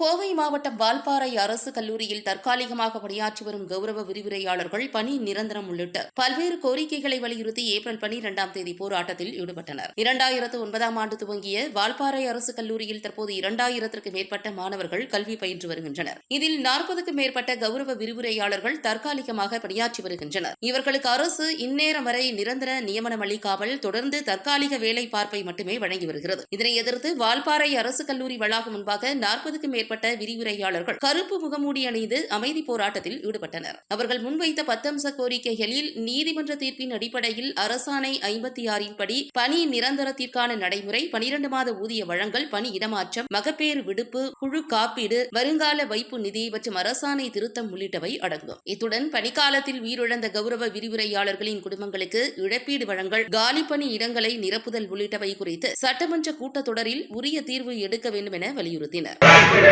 கோவை மாவட்டம் வால்பாறை அரசு கல்லூரியில் தற்காலிகமாக பணியாற்றி வரும் கௌரவ விரிவுரையாளர்கள் பணி நிரந்தரம் உள்ளிட்ட பல்வேறு கோரிக்கைகளை வலியுறுத்தி ஏப்ரல் 12ஆம் தேதி போராட்டத்தில் ஈடுபட்டனர். 2009ஆம் ஆண்டு துவங்கிய வால்பாறை அரசு கல்லூரியில் தற்போது 2000த்திற்கும் மேற்பட்ட மாணவர்கள் கல்வி பயின்று வருகின்றனர். இதில் 40க்கும் மேற்பட்ட கௌரவ விரிவுரையாளர்கள் தற்காலிகமாக பணியாற்றி வருகின்றனர். இவர்களுக்கு அரசு இந்நேரம் வரை நிரந்தர நியமனம் அளிக்காமல் தொடர்ந்து தற்காலிக வேலை பார்ப்பை மட்டுமே வழங்கி வருகிறது. இதனை எதிர்த்து வால்பாறை அரசு கல்லூரி வளாகம் முன்பாக 40க்கும் மேற்பட்ட விரிவுரையாளர்கள் கருப்பு முகமூடி அணிந்து அமைதி போராட்டத்தில் ஈடுபட்டனர். அவர்கள் முன்வைத்த 10 அம்ச கோரிக்கைகளில் நீதிமன்ற தீர்ப்பின் அடிப்படையில் அரசாணை 56 படி பணி நிரந்தரத்திற்கான நடைமுறை, 12 மாத ஊதிய வழங்கல், பணி இடமாற்றம், மகப்பேறு விடுப்பு, குழு காப்பீடு, வருங்கால வைப்பு நிதி மற்றும் அரசாணை திருத்தம் உள்ளிட்டவை அடங்கும். இத்துடன் பணிக்காலத்தில் உயிரிழந்த கௌரவ விரிவுரையாளர்களின் குடும்பங்களுக்கு இழப்பீடு வழங்கல், காலி பணி இடங்களை நிரப்புதல் உள்ளிட்டவை குறித்து சட்டமன்ற கூட்டத்தொடரில் உரிய தீர்வு எடுக்க வேண்டும் என வலியுறுத்தினர்.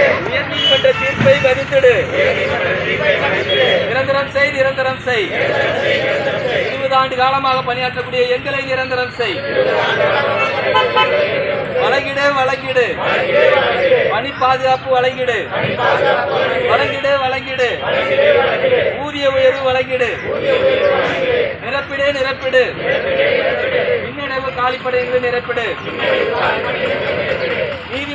உயர்நீதிமன்ற தீர்ப்பை மதித்திடு, நிரந்தரம் செய், நிரந்தரம் செய். 20 ஆண்டு காலமாக பணியாற்றக்கூடிய எங்களை நிரந்தரம் செய். வழங்கிடு, வழங்கிடு. பணி பாதுகாப்பு வழங்கிடு, வழங்கிடு, வழங்கிடு. ஊதிய உயர்வு வழங்கிடு, நிரப்பிடு, நிரப்பிடு. பின்னடைவு காலிப்படைகளை நிரப்பிடு. நீதி